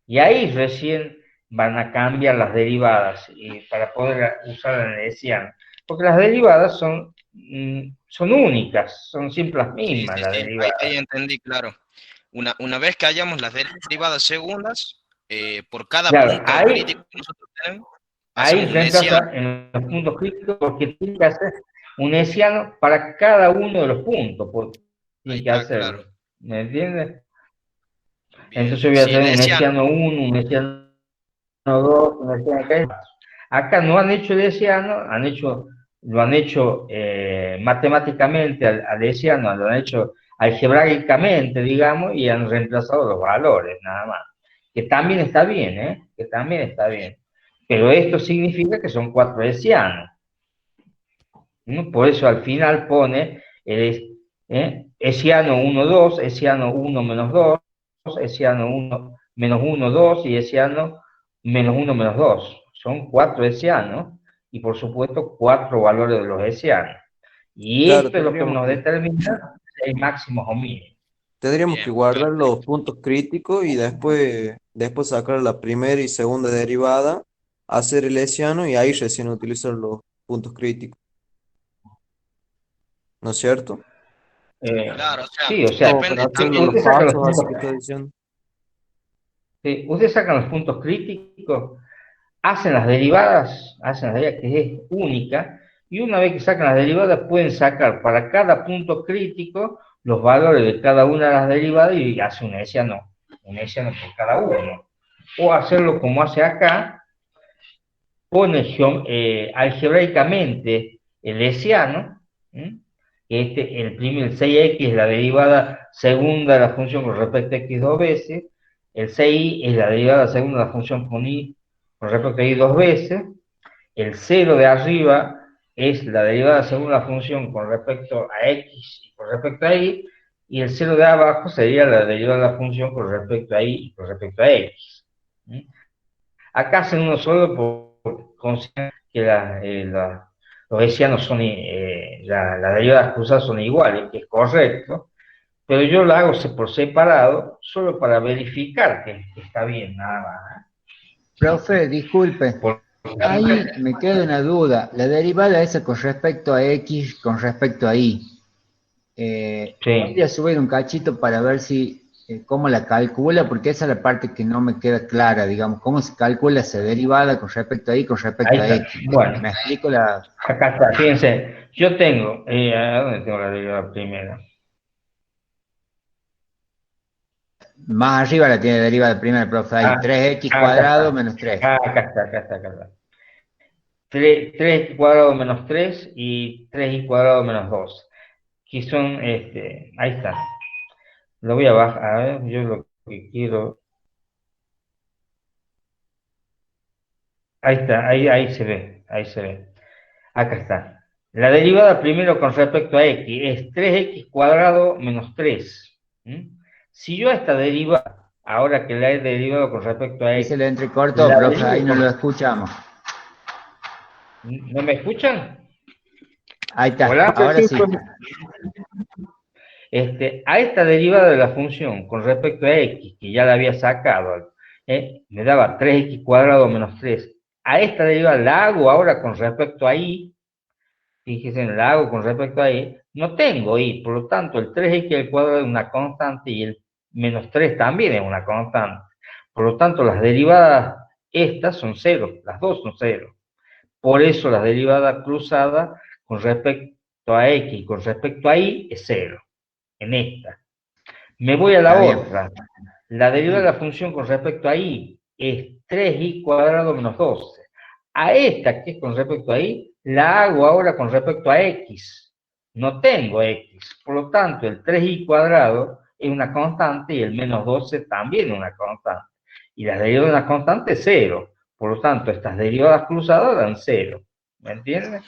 Y ahí recién van a cambiar las derivadas para poder usar en el hessiano. Porque las derivadas son únicas, son siempre las sí, mismas sí, las sí, derivadas. ahí entendí, claro. Una vez que hallamos las derivadas segundas, por cada Claro, punto crítico que nosotros tenemos, ahí hacemos un hessiano. reemplaza en los puntos críticos porque tiene que hacer un hessiano para cada uno de los puntos. Ahí Tiene que está, claro. hacerlo. ¿Me entiendes? Bien. Entonces voy a Si hacer el un hessiano, hessiano 1, un hessiano 2, un hessiano 3. Acá no han hecho el hessiano, lo han hecho matemáticamente al hessiano, lo han hecho algebraicamente, digamos, y han reemplazado los valores, nada más. Que también está bien, ¿eh? Que también está bien. Pero esto significa que son 4 hessianos, ¿no? Por eso al final pone hessiano 1, 2, hessiano 1 menos 2, hessiano 1 menos 1, 2 y hessiano menos 1 menos 2. Son 4 hessianos y por supuesto 4 valores de los hessianos. Y Claro, esto es lo que nos determina si hay máximos o mínimos. tendríamos que bien, guardar los perfecto. puntos críticos y después sacar la primera y segunda derivada, hacer el hessiano y ahí recién utilizar los puntos críticos, ¿no es cierto? Claro, o sea, Sí, o sea, Como para depende hacerlo también. los usted saca los pasos así puntos, que estoy diciendo. sí, usted saca los puntos críticos, hacen las derivadas que es única, y una vez que sacan las derivadas pueden sacar para cada punto crítico los valores de cada una de las derivadas y hace un hessiano por cada uno. O hacerlo como hace acá, pone algebraicamente el hessiano, el 6x es la derivada segunda de la función con respecto a x dos veces, el 6y es la derivada segunda de la función con respecto a y dos veces, el 0 de arriba es la derivada segunda de la función con respecto a x y con respecto a y el 0 de abajo sería la derivada de la función con respecto a y y con respecto a x. Acá hacen uno solo por considerar que los hessianos son, las derivadas cruzadas son iguales, que es correcto, pero yo lo hago por separado, solo para verificar que está bien, nada más. Profe, disculpe, Porque ahí me queda una duda. La derivada esa con respecto a X, con respecto a Y. sí, Podría subir un cachito para ver si cómo la calcula, porque esa es la parte que no me queda clara, digamos, cómo se calcula esa derivada con respecto a Y, con ahí respecto a está. X. Bueno, ¿Me explico la? acá está, fíjense, yo tengo, ¿a dónde tengo la derivada primera? Más arriba la tiene derivada primera, profe, ahí, Ah, 3x acá cuadrado está, menos 3. acá está. 3 cuadrado menos 3 y 3 cuadrado menos 2, que son, ahí está. Lo voy a bajar, a ver, yo lo que quiero, ahí está, ahí se ve. Acá está. La derivada primero con respecto a x es 3x cuadrado menos 3. Si yo a esta derivada, ahora que la he derivado con respecto a Ahí x, se le entrecortó, la profe, derivo ahí no con- lo escuchamos. ¿No me escuchan? Ahí está, Hola. ahora sí. A esta derivada de la función con respecto a x, que ya la había sacado, me daba 3x cuadrado menos 3. A esta derivada la hago ahora con respecto a y, fíjense, la hago con respecto a y, no tengo y, por lo tanto el 3x al cuadrado es una constante y el menos 3 también es una constante. Por lo tanto, las derivadas estas son cero, las dos son cero. Por eso la derivada cruzada con respecto a x y con respecto a y es cero, en esta. Me voy a la Está bien. otra. La derivada de la función con respecto a y es 3y cuadrado menos 12. A esta, que es con respecto a y, la hago ahora con respecto a x. No tengo x. Por lo tanto, el 3y cuadrado es una constante y el menos 12 también es una constante. Y la derivada de una constante es cero. Por lo tanto, estas derivadas cruzadas dan cero. ¿Me entiendes?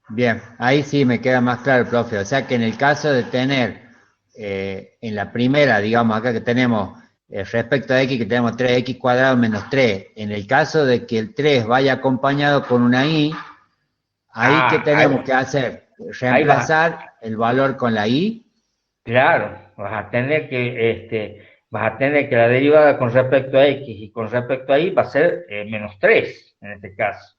Bien, ahí sí me queda más claro, profe. O sea que en el caso de tener, en la primera, digamos, acá que tenemos, respecto a x, que tenemos 3x cuadrado menos 3, en el caso de que el 3 vaya acompañado con una y, ahí ¿qué tenemos que hacer? Reemplazar el valor con la y. Claro, vas a tener que la derivada con respecto a x y con respecto a y va a ser menos 3, en este caso.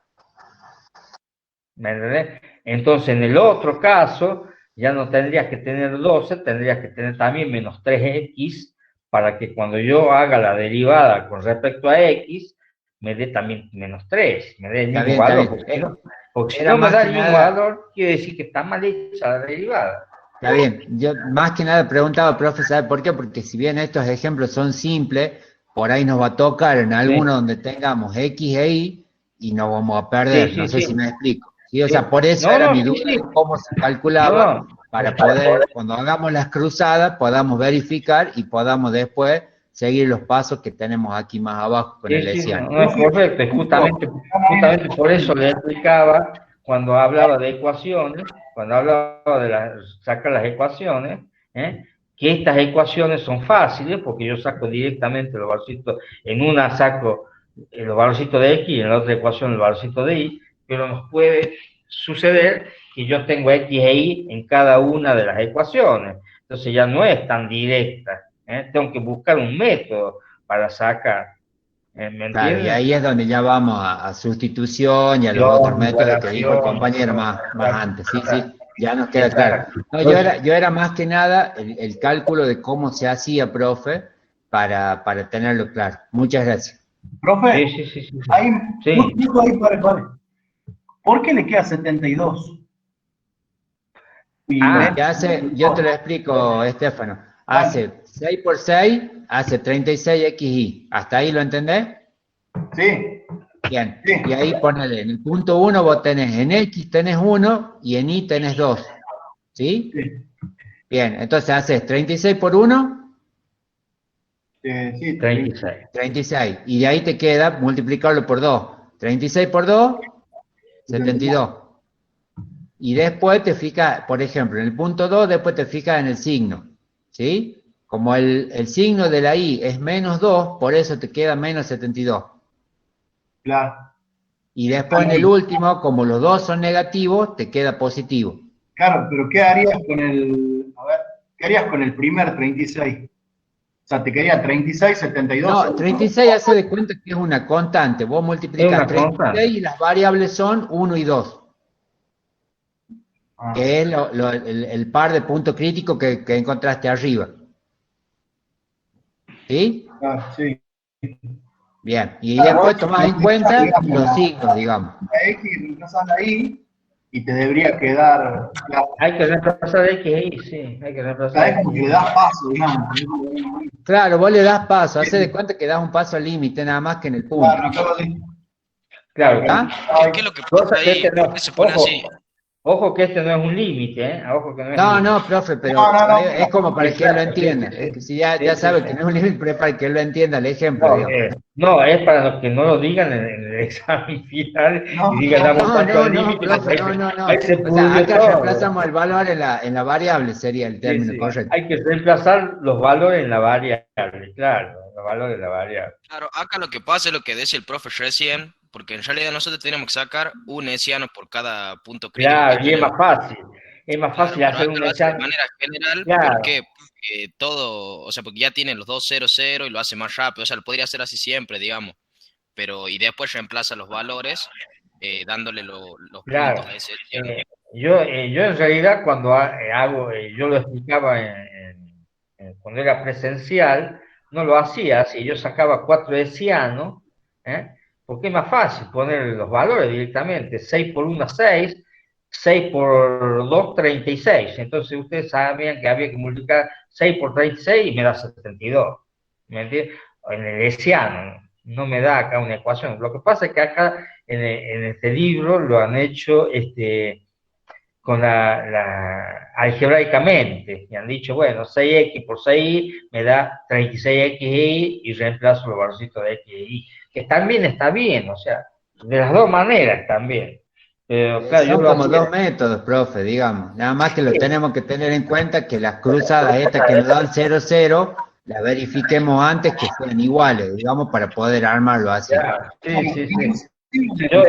¿Me entendés? Entonces, en el otro caso, ya no tendrías que tener 12, tendrías que tener también menos 3x, para que cuando yo haga la derivada con respecto a x, me dé también menos 3, me dé el mismo valor. Porque si no me da el mismo valor, quiere decir que está mal hecha la derivada. Está bien, yo más que nada preguntaba, profe, ¿sabe por qué? Porque si bien estos ejemplos son simples, por ahí nos va a tocar en alguno donde tengamos x e y nos vamos a perder, no sé si me explico. ¿Sí? O sea, por eso era mi duda de cómo se calculaba, para poder, cuando hagamos las cruzadas, podamos verificar y podamos después seguir los pasos que tenemos aquí más abajo con el lesiano. No, es correcto, y justamente por eso le explicaba cuando hablaba de ecuaciones, cuando hablaba de sacar las ecuaciones, que estas ecuaciones son fáciles porque yo saco directamente los valorcitos, en una saco los valorcitos de x y en la otra ecuación el valorcito de y, pero nos puede suceder que yo tengo x e y en cada una de las ecuaciones, entonces ya no es tan directa, tengo que buscar un método para sacar. Claro, y ahí es donde ya vamos a sustitución y a los otros métodos que dijo el compañero más antes, sí, ya nos queda claro. No, yo era más que nada el cálculo de cómo se hacía, profe, para tenerlo claro. Muchas gracias. Profe, ahí, pare. ¿Por qué le queda 72? Yo te lo explico, Estefano. Hace 6 por 6, hace 36xy. ¿Hasta ahí lo entendés? Sí. Bien. Sí. Y ahí ponele, en el punto 1 vos tenés, en x tenés 1 y en y tenés 2. ¿Sí? Sí. Bien, entonces haces 36 por 1. Sí, 36. 36. Y de ahí te queda multiplicarlo por 2. 36 por 2, 72. Y después te fijas, por ejemplo, en el punto 2, después te fijas en el signo. ¿Sí? Como el signo de la y es menos 2, por eso te queda menos 72. Claro. Y después en el último, como los dos son negativos, te queda positivo. Claro, pero ¿qué harías con el primer 36? O sea, te quedaría 36, 72. No, 36 hace de cuenta que es una constante. Vos multiplicas 36 y las variables son 1 y 2. Que es el par de puntos críticos que encontraste arriba. ¿Sí? Sí. Bien, y después tomás en cuenta los signos, digamos. La X reemplazas la Y y te debería quedar... Hay que reemplazar X y Y, sí, hay que reemplazar. Es como que le das paso, digamos. Claro, vos le das paso, hace de cuenta que das un paso al límite nada más que en el punto. Claro, ¿Qué es lo que pasa ahí? ¿Por qué se pone así? Ojo que este no es un límite, ¿eh? Ojo que no es No, límite. no, profe, pero No. es como para que él lo entienda. Sí, Es que si ya sí, sabe sí. que no es un límite, pero es para que él lo entienda el ejemplo, No, digamos. no, es para los que no lo digan en el examen final No, y digan damos No, tanto no, al no, límite, profe, porque no. ahí se O sea, pudre acá todo. reemplazamos el valor en la variable, sería el Sí, término sí. correcto. Hay que reemplazar los valores en la variable, claro, los valores en la variable. Claro, acá lo que pasa es lo que decía el profe recién, porque en realidad nosotros tenemos que sacar un hessiano por cada punto crítico que Claro, y es tenemos. más fácil. Es más Claro, fácil pero hacer acá un lo hace de examen. manera general, ¿por Claro, qué? Porque todo, o sea, porque ya tienen los dos 0, 0 y lo hace más rápido, o sea, lo podría hacer así siempre, digamos, pero y después reemplaza los valores dándole los claro. puntos a ese hessiano. Yo en realidad cuando hago, yo lo explicaba cuando era presencial, no lo hacía así, yo sacaba 4 hessianos, ¿eh? Porque es más fácil poner los valores directamente, 6 por 1, 6, 6 por 2, 36. Entonces ustedes sabían que había que multiplicar 6 por 36 y me da 72. ¿Me entiendes? En el hessiano, no me da acá una ecuación. Lo que pasa es que acá en este libro lo han hecho con algebraicamente, y han dicho, bueno, 6x por 6y me da 36xy y reemplazo los valorcitos de x y y, que también está bien, o sea, de las dos maneras también. Pero claro, yo Son lo como hacía. dos métodos, profe, digamos. Nada más que lo tenemos que tener en cuenta que las cruzadas estas que nos dan 0, 0, las verifiquemos antes que sean iguales, digamos, para poder armarlo así. Claro, sí. Yo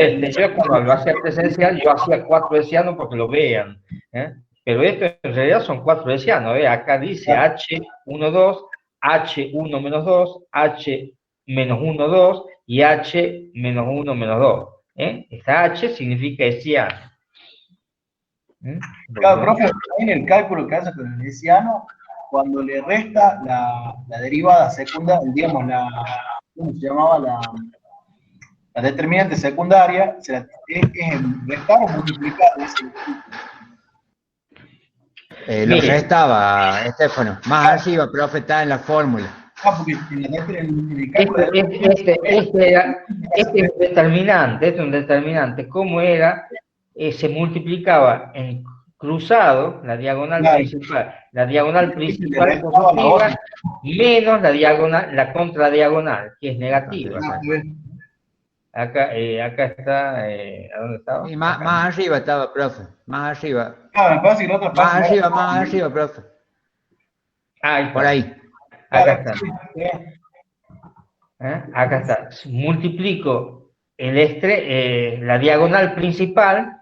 cuando lo hacía presencial, yo hacía 4 hessianos porque lo vean, ¿eh? Pero esto en realidad son 4 hessianos, ¿eh? Acá dice H12, H1-2, H-1-2 y H-1-2, ¿eh? Esta H significa hessiano. Claro, profe, en el cálculo que hace con el hessiano, cuando le resta la derivada secundaria, digamos, ¿cómo se llamaba? La determinante secundaria, es restar o multiplicar. Lo Mire. restaba, Estefano. Más arriba, profe, está en la fórmula. Porque en el cálculo Este es un determinante. ¿Cómo era? Se multiplicaba en cruzado, la diagonal principal positiva, menos la contradiagonal, que es negativa. Acá está, ¿a dónde estaba? Y más arriba estaba, profe. Más arriba. Claro, me parece que la otra Más arriba, profe. Ahí Por ahí. Acá está. Acá está. Multiplico la diagonal principal,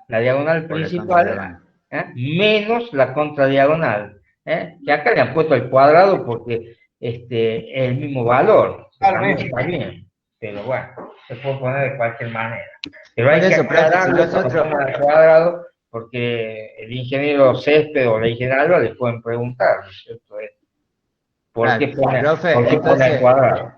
menos la contradiagonal. Que acá le han puesto el cuadrado porque es el mismo valor. También está bien, pero bueno, se puede poner de cualquier manera. Pero hay que aclararlo al cuadrado porque el ingeniero Césped o la ingeniera Alba les pueden preguntar, ¿no es cierto? ¿Por qué pone el cuadrado?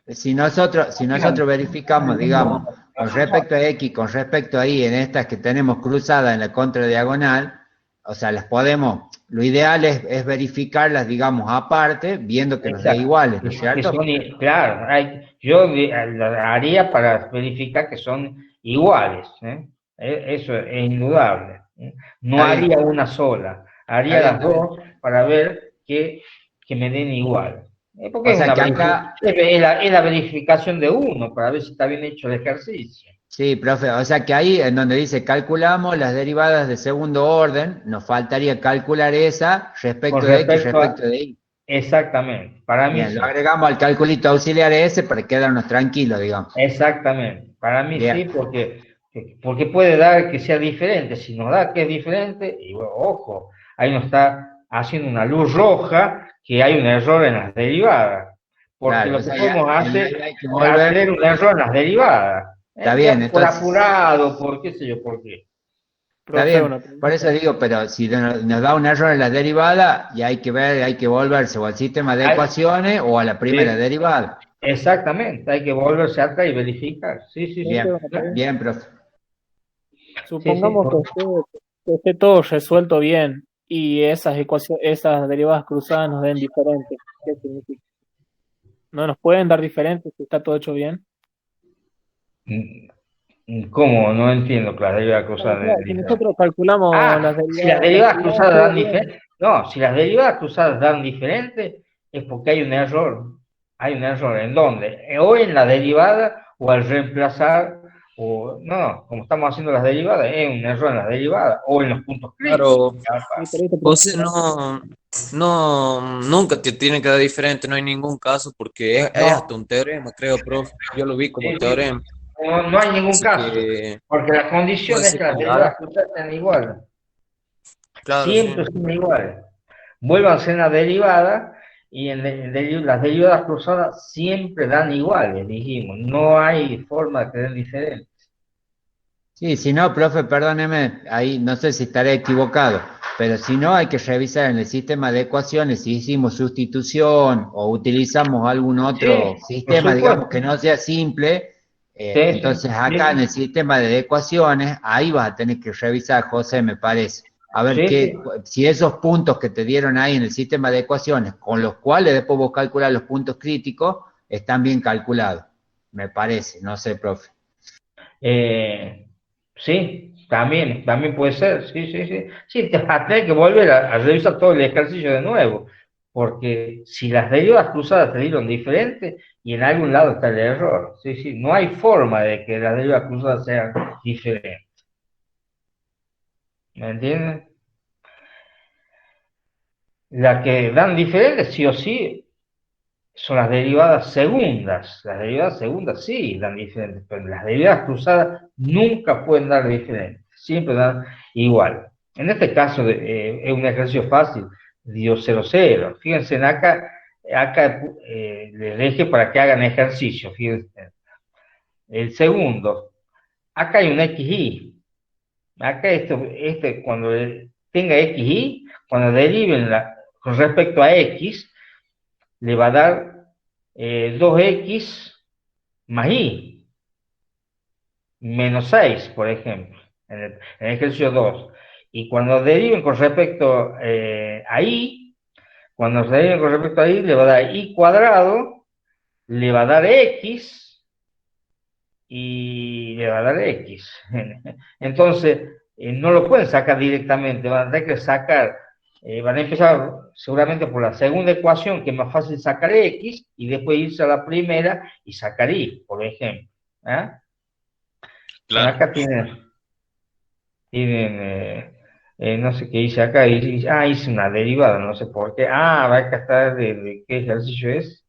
Si nosotros verificamos, digamos, con respecto a X, con respecto a Y, en estas que tenemos cruzadas en la contradiagonal, o sea, lo ideal es verificarlas, digamos, aparte, viendo que nos da iguales, ¿no es cierto? Claro, yo haría para verificar que son iguales, eso es indudable. No haría una sola, haría las dos para ver que me den igual. Porque es la verificación de uno, para ver si está bien hecho el ejercicio. Sí, profe, o sea que ahí en donde dice calculamos las derivadas de segundo orden, nos faltaría calcular esa respecto de X, respecto de Y. Exactamente, para mí sí. Lo agregamos al calculito auxiliar ese para quedarnos tranquilos, digamos. Exactamente, para mí sí, porque puede dar que sea diferente. Si nos da que es diferente, y bueno, ojo, ahí nos está haciendo una luz roja que hay un error en las derivadas. Porque lo que podemos hacer es tener un error en las derivadas. Está bien, por entonces. apurado, por qué sé yo, por qué. Está bien, por eso digo, pero si nos da un error en la derivada, ya hay que volverse o al sistema de ecuaciones o a la primera derivada. Exactamente, hay que volverse atrás y verificar. Sí. Bien, profe. Supongamos que esté todo resuelto bien y esas derivadas cruzadas nos den diferentes. ¿Qué significa? ¿No nos pueden dar diferentes si está todo hecho bien? ¿Cómo? No entiendo que las derivadas Claro, cruzadas den claro, si diferente. nosotros calculamos Ah, si las derivadas cruzadas dan diferente. No, si las derivadas cruzadas dan diferente, es porque hay un error. Hay un error. ¿En dónde? O en la derivada o al reemplazar, o no, como estamos haciendo las derivadas, es un error en las derivadas o en los puntos críticos. Claro, sí, pero este José, profe- nunca te tiene que dar diferente, no hay ningún caso, porque es hasta No, un teorema, creo, profe. Yo lo vi como sí, sí, teorema. no, no hay ningún Así caso, que porque la condición puede es ser que las que derivadas cruzadas sean iguales. claro, sí. Siempre son iguales. Vuélvanse en la derivada y las derivadas cruzadas siempre dan iguales, dijimos. No hay forma de que den diferentes. Sí, si no, profe, perdóneme, ahí no sé si estaré equivocado, pero si no, hay que revisar en el sistema de ecuaciones si hicimos sustitución o utilizamos algún otro Sí, por sistema, digamos, supuesto. que no sea simple. Sí, sí, Entonces, acá en sí, el sistema de ecuaciones, ahí vas a tener que revisar, José, me parece. A ver sí, sí. si esos puntos que te dieron ahí en el sistema de ecuaciones, con los cuales después vos calculas los puntos críticos, están bien calculados. Me parece, no sé, profe. Eh, sí, también puede ser. Sí, sí, sí. Sí, te vas a tener que volver a revisar todo el ejercicio de nuevo, porque si las derivas cruzadas te dieron diferente y en algún lado está el error. Sí, sí, no hay forma de que las derivas cruzadas sean diferentes. ¿Me entiendes? Las que dan diferentes, sí o sí, son las derivadas segundas. Las derivadas segundas sí dan diferentes, pero las derivadas cruzadas nunca pueden dar diferentes, siempre dan igual. En este caso es un ejercicio fácil, dio 0, 0. Fíjense, acá les deje para que hagan ejercicio, fíjense. El segundo, acá hay un XY. Acá cuando tenga XY, cuando deriven con respecto a X, le va a dar 2x más y, menos 6 por ejemplo, en el ejercicio 2. Y cuando deriven con respecto a y, cuando se deriven con respecto a y, le va a dar y cuadrado, le va a dar x y le va a dar x. Entonces, no lo pueden sacar directamente, van a tener que sacar, van a empezar seguramente por la segunda ecuación, que es más fácil sacar x, y después irse a la primera y sacar y, por ejemplo. ¿Ah? Bueno, Claro. acá tienen no sé qué hice acá, hice una derivada, no sé por qué. Acá está de qué ejercicio es,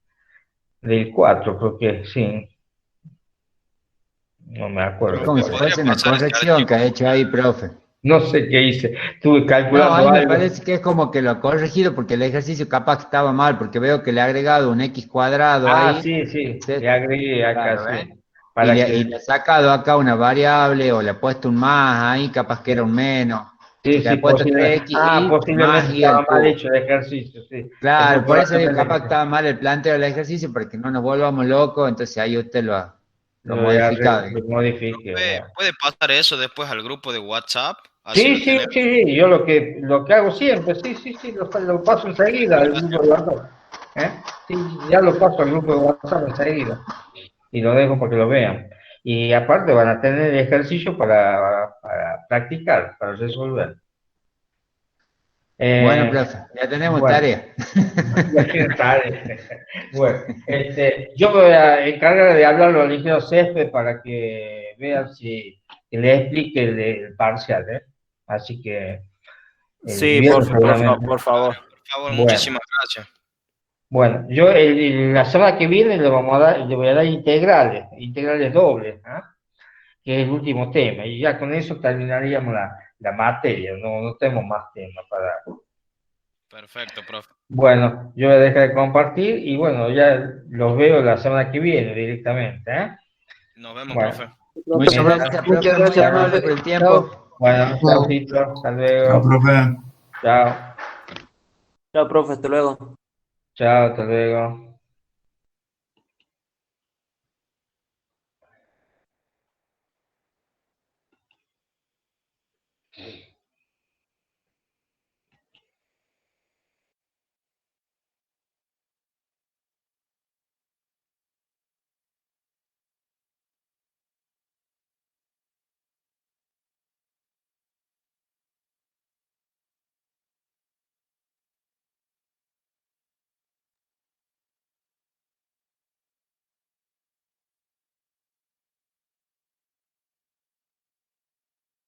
del 4 creo que sí, no me Es acuerdo como Me si cuál es. podría fuese una pasar este corrección que archivo. ha hecho ahí, profe. No sé qué hice, estuve No, calculando ahí me algo. parece que es como que lo ha corregido porque el ejercicio capaz que estaba mal, porque veo que le ha agregado un x cuadrado ahí, Sí, sí, ¿sí? le agregué acá, Claro, sí, ¿ves? Y para le, que, y le ha sacado acá una variable o le ha puesto un más ahí, capaz que era un menos, sí, porque le sí, ha puesto posiblemente, 3xy posiblemente más y estaba al mal cubo. hecho el ejercicio, sí, es muy Claro, por eso digo, capaz que probablemente, estaba mal el planteo del ejercicio, para que no nos volvamos locos, entonces ahí usted lo ha modificado. lo modifique, bueno. Puede pasar eso después al grupo de WhatsApp, así Sí, lo sí, tenemos. sí, sí, yo lo que hago siempre, sí, sí, sí, lo paso enseguida al grupo de WhatsApp. ¿Eh? Sí, ya lo paso al grupo de WhatsApp enseguida y lo dejo para que lo vean. Y aparte van a tener ejercicio para practicar, para resolver. Bueno, Eh, profe, ya tenemos bueno, tarea. ya tienen tarea. Bueno, yo me voy a encargar de hablarlo al ingeniero Césped para que vean que le explique el parcial, ¿eh? Así que el Sí, viernes seguramente. por favor. Por favor, Bueno, muchísimas gracias. bueno, yo la semana que viene le voy a dar integrales dobles, ¿ah? Que es el último tema, y ya con eso terminaríamos la materia, no tenemos más temas para. Perfecto, profe. Bueno, yo voy a dejar de compartir y bueno, ya los veo la semana que viene directamente, ¿eh? Nos vemos, profe. Bueno, profe, Muchas mientras, gracias, Muchas profe, muy gracias, amable profe. por el Chao. tiempo. bueno, Chao. chaucito, hasta Chao, luego, profe. chao, Chao, profe, hasta luego. chao, hasta luego.